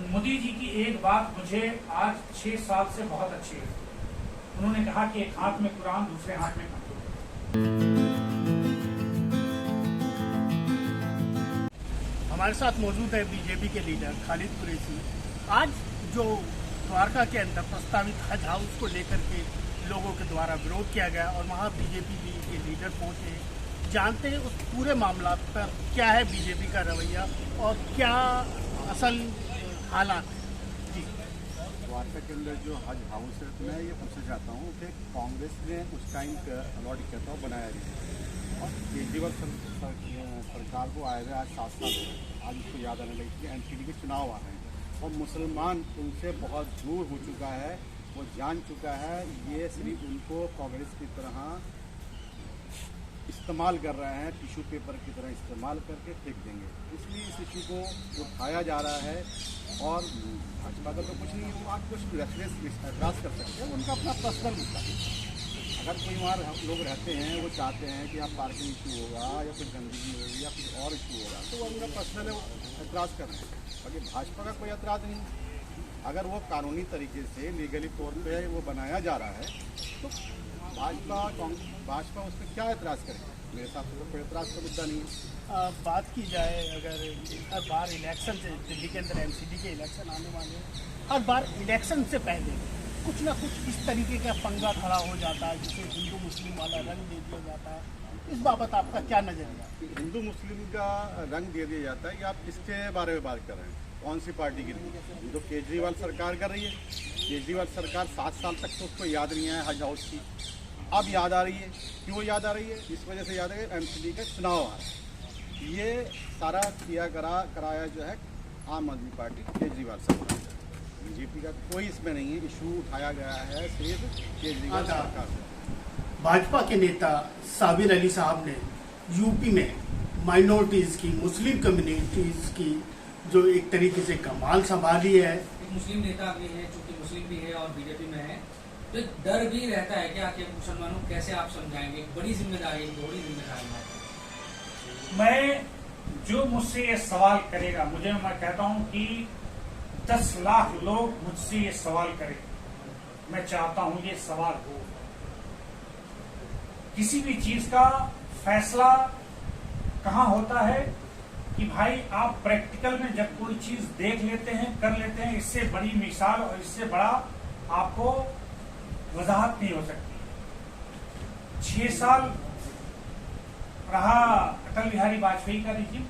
मोदी जी की एक बात मुझे आज 6 साल से बहुत अच्छी लगी। उन्होंने कहा कि एक हाथ में कुरान, दूसरे हाथ में कंप्यूटर। हमारे साथ मौजूद है बीजेपी के लीडर खालिद कुरैशी। आज जो द्वारका के अंदर प्रस्तावित हज हाउस को लेकर के लोगों के द्वारा विरोध किया गया और वहाँ बीजेपी के लीडर पहुंचे, जानते हैं उस पूरे मामला पर क्या है बीजेपी का रवैया और क्या असल हालात है। जी, द्वारका के अंदर जो हज हाउस है, मैं ये पूछना चाहता हूँ कि कांग्रेस ने उस टाइम अलॉट किया था, बनाया नहीं और केजरीवाल सरकार को आए हुए आज 7 साल हो गए। आज उसको याद आने लगी कि एमपी के चुनाव आ रहे हैं और मुसलमान उनसे बहुत दूर हो चुका है। वो जान चुका है ये सिर्फ उनको कांग्रेस की तरह इस्तेमाल कर रहे हैं, टिश्यू पेपर की तरह इस्तेमाल करके फेंक देंगे। इसलिए इस इशू को उठाया जा रहा है और भाजपा का तो कुछ नहीं है, वो आप कुछ एतराज़ कर सकते हैं, उनका अपना पर्सनल मुद्दा है। अगर कोई वहाँ लोग रहते हैं, वो चाहते हैं कि आप पार्किंग इशू होगा या कुछ गंदगी होगी या कुछ और इशू होगा, तो वो उनका पर्सनल है, वो एतराज़ कर रहे हैं। बाकी भाजपा का कोई एतराज़ नहीं। अगर वो कानूनी तरीके से लीगली तौर पर वो बनाया जा रहा है तो भाजपा उस पर क्या एतराज़ करेगी? मेरे हिसाब से तो कोई एतराज़ का मुद्दा नहीं है। बात की जाए अगर हर बार इलेक्शन से, दिल्ली के अंदर एमसीडी के इलेक्शन आने वाले हैं, हर बार इलेक्शन से पहले कुछ ना कुछ इस तरीके का पंगा खड़ा हो जाता है जिसे हिंदू मुस्लिम वाला रंग दे दिया जाता है। इस बाबत आपका क्या नज़रिया? हिंदू मुस्लिम का रंग दे दिया जाता है कि आप किसके बारे में बात कर रहे हैं, कौन सी पार्टी की नहीं? जो केजरीवाल सरकार कर रही है, केजरीवाल सरकार 7 साल तक तो उसको याद नहीं आया हज हाउस की, अब याद आ रही है। क्यों याद आ रही है? इस वजह से याद है एमसीडी का चुनाव आ रहा है। ये सारा कराया जो है आम आदमी पार्टी केजरीवाल सरकार, बीजेपी का कोई इसमें नहीं है। इशू उठाया गया है सिर्फ केजरीवाल सरकार से। भाजपा के नेता साबिर अली साहब ने यूपी में माइनॉरिटीज़ की, मुस्लिम कम्युनिटीज़ की जो एक तरीके से कमाल संभाली है। मुस्लिम नेता भी है, चूंकि मुस्लिम भी है और बीजेपी में है, तो डर भी रहता है क्या कि मुसलमानों को कैसे आप समझाएंगे? बड़ी जिम्मेदारी, बड़ी जिम्मेदारी है। मैं जो मुझसे ये सवाल करेगा, मैं कहता हूं कि 10 लाख लोग मुझसे ये सवाल करें, मैं चाहता हूं ये सवाल हो। किसी भी चीज का फैसला कहां होता है कि भाई आप प्रैक्टिकल में जब कोई चीज देख लेते हैं, कर लेते हैं, इससे बड़ी मिसाल और इससे बड़ा आपको वजाहत नहीं हो सकती। 6 साल रहा अटल बिहारी वाजपेयी का रिजीम,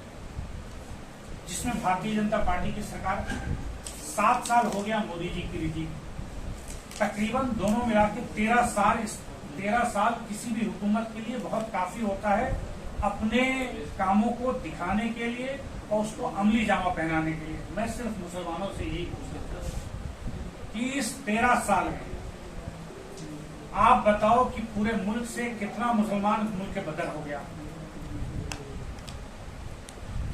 जिसमें भारतीय जनता पार्टी की सरकार, 7 साल हो गया मोदी जी की रिजीम। तकरीबन दोनों मिला के 13 साल किसी भी हुकूमत के लिए बहुत काफी होता है अपने कामों को दिखाने के लिए और उसको अमली जामा पहनाने के लिए। मैं सिर्फ मुसलमानों से यही पूछता हूं कि इस 13 साल में आप बताओ कि पूरे मुल्क से कितना मुसलमान मुल्क के बदर हो गया,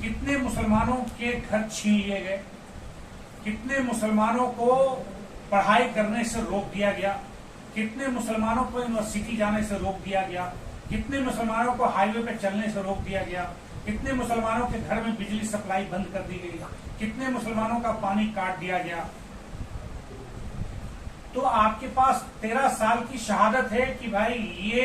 कितने मुसलमानों के घर छीन लिए गए, कितने मुसलमानों को पढ़ाई करने से रोक दिया गया, कितने मुसलमानों को यूनिवर्सिटी जाने से रोक दिया गया, कितने मुसलमानों को हाईवे पे चलने से रोक दिया गया, कितने मुसलमानों के घर में बिजली सप्लाई बंद कर दी गई, कितने मुसलमानों का पानी काट दिया गया। तो आपके पास 13 साल की शहादत है कि भाई ये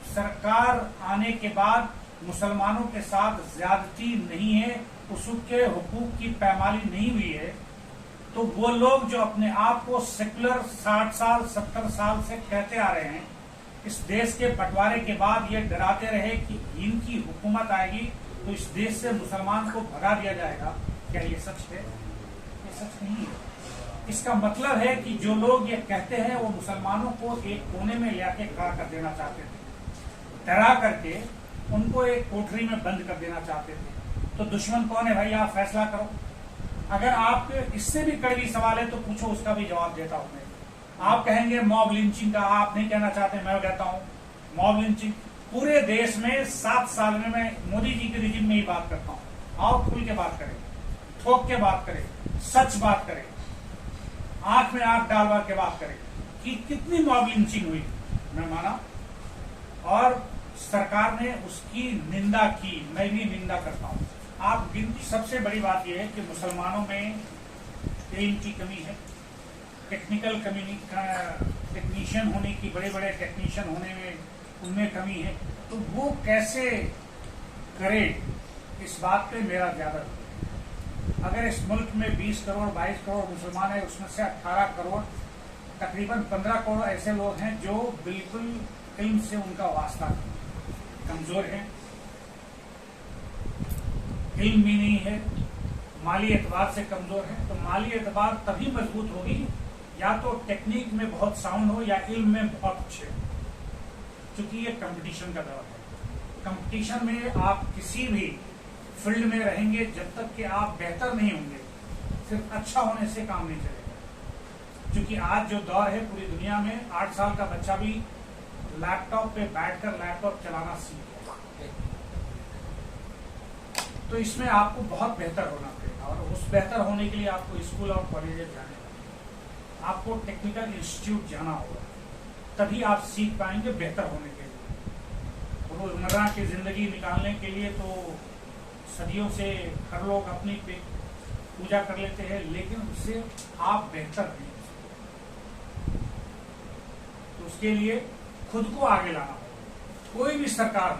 सरकार आने के बाद मुसलमानों के साथ ज्यादती नहीं है, उसके हुकूक की पैमाली नहीं हुई है। तो वो लोग जो अपने आप को सेकुलर 60 साल 70 साल से कहते आ रहे हैं, इस देश के बंटवारे के बाद ये डराते रहे कि इनकी हुकूमत आएगी तो इस देश से मुसलमान को भगा दिया जाएगा, क्या ये सच है? ये सच नहीं है। इसका मतलब है कि जो लोग ये कहते हैं वो मुसलमानों को एक कोने में ले आके खड़ा कर देना चाहते थे, डरा करके उनको एक कोठरी में बंद कर देना चाहते थे। तो दुश्मन कौन है भाई? आप फैसला करो। अगर आप इससे भी कड़वी सवाल है तो पूछो, उसका भी जवाब देता हूं मैं। आप कहेंगे मॉब लिंचिंग का, आप नहीं कहना चाहते, मैं कहता हूं मॉब लिंचिंग पूरे देश में 7 साल में मैं मोदी जी के रिजीम में ही बात करता हूं। आओ खुल के बात करें, ठोक के बात करें, सच बात करें, आंख में आंख डालवा के बात करें कि कितनी मॉब लिंचिंग हुई। मैं माना और सरकार ने उसकी निंदा की, मैं भी निंदा करता हूं। आप गिनती, सबसे बड़ी बात यह है कि मुसलमानों में इल्म की कमी है, टेक्नीशियन होने की, बड़े बड़े टेक्नीशियन होने में उनमें कमी है, तो वो कैसे करे, इस बात पे मेरा ज्यादा। अगर इस मुल्क में 20 करोड़ 22 करोड़ मुसलमान है, उसमें से 18 करोड़ तकरीबन 15 करोड़ ऐसे लोग हैं जो बिल्कुल इल्म से उनका वास्ता कमजोर है, इल्म भी नहीं है, माली एतबार से कमजोर है। तो माली एतबार तभी मजबूत होगी या तो टेक्निक में बहुत साउंड हो या इल्म में बहुत अच्छे हो, क्योंकि ये कंपटीशन का दौर है। कंपटीशन में आप किसी भी फील्ड में रहेंगे, जब तक कि आप बेहतर नहीं होंगे, सिर्फ अच्छा होने से काम नहीं चलेगा। क्योंकि आज जो दौर है पूरी दुनिया में, 8 साल का बच्चा भी लैपटॉप पे बैठकर लैपटॉप चलाना सीख गया। तो इसमें आपको बहुत बेहतर होना पड़ेगा, और उस बेहतर होने के लिए आपको स्कूल और कॉलेज जाने होगा, आपको टेक्निकल इंस्टीट्यूट जाना होगा, तभी आप सीख पाएंगे बेहतर होने के लिए। रोजमर्रा की जिंदगी निकालने के लिए तो सदियों से हर लोग अपनी पूजा कर लेते हैं, लेकिन उससे आप बेहतर नहीं हो सकते। तो उसके लिए खुद को आगे लाना होगा। कोई भी सरकार हो,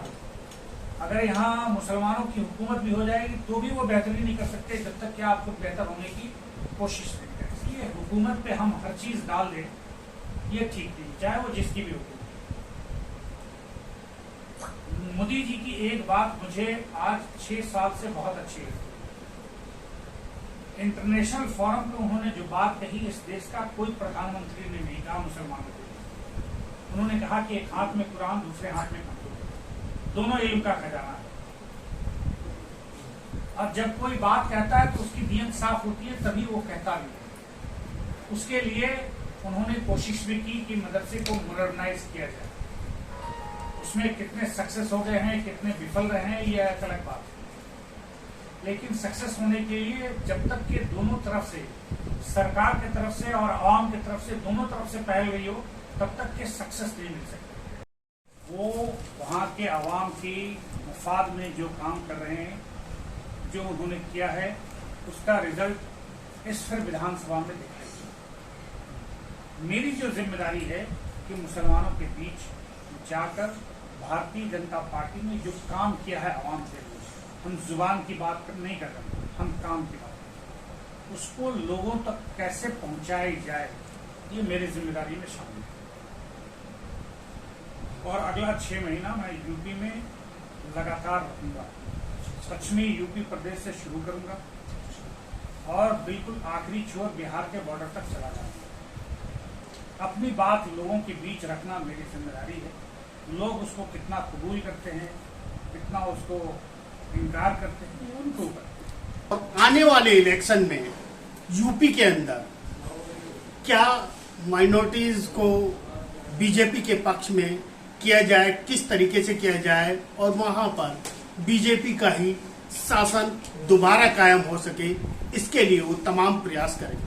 अगर यहाँ मुसलमानों की हुकूमत भी हो जाएगी तो भी वो बेहतरी नहीं कर सकते जब तक कि आप खुद बेहतर होने की कोशिश नहीं करें। इसलिए हुकूमत पे हम हर चीज डाल दें, ये ठीक नहीं, चाहे वो जिसकी भी हुकूमत। मोदी जी की एक बात मुझे आज 6 साल से बहुत अच्छी लगती है। इंटरनेशनल फोरम पे उन्होंने जो बात कही, इस देश का कोई प्रधानमंत्री ने नहीं कहा मुसलमानों को। उन्होंने कहा कि एक हाथ में कुरान, दूसरे हाथ में कंप्यूटर, दोनों इल्म का खजाना है। और जब कोई बात कहता है तो उसकी नीयत साफ होती है, तभी वो कहता भी है। उसके लिए उन्होंने कोशिश भी की कि मदरसे को मॉडर्नाइज किया जाए। उसमें कितने सक्सेस हो गए हैं, कितने विफल रहे हैं, ये एक अलग बात है। लेकिन सक्सेस होने के लिए जब तक कि दोनों तरफ से, सरकार की तरफ से और आवाम की तरफ से, दोनों तरफ से पहल गई हो, तब तक के सक्सेस नहीं मिल सकते। वो वहाँ के आवाम की मफाद में जो काम कर रहे हैं, जो उन्होंने किया है, उसका रिजल्ट इस फिर विधानसभा में दिखाई। मेरी जो जिम्मेदारी है कि मुसलमानों के बीच जाकर भारतीय जनता पार्टी ने जो काम किया है आवाम के लिए, हम जुबान की बात नहीं कर रहे, हम काम की बात कर, उसको लोगों तक कैसे पहुंचाई जाए, ये मेरी जिम्मेदारी में शामिल है। और अगला 6 महीना मैं यूपी में लगातार रहूंगा। पश्चिमी यूपी प्रदेश से शुरू करूंगा और बिल्कुल आखिरी छोर बिहार के बॉर्डर तक चला जाऊंगा। अपनी बात लोगों के बीच रखना मेरी जिम्मेदारी है। लोग उसको कितना कबूल करते हैं, कितना उसको इनकार करते हैं, उनको ऊपर। आने वाले इलेक्शन में यूपी के अंदर क्या माइनॉरिटीज को बीजेपी के पक्ष में किया जाए, किस तरीके से किया जाए और वहां पर बीजेपी का ही शासन दोबारा कायम हो सके, इसके लिए वो तमाम प्रयास करेंगे।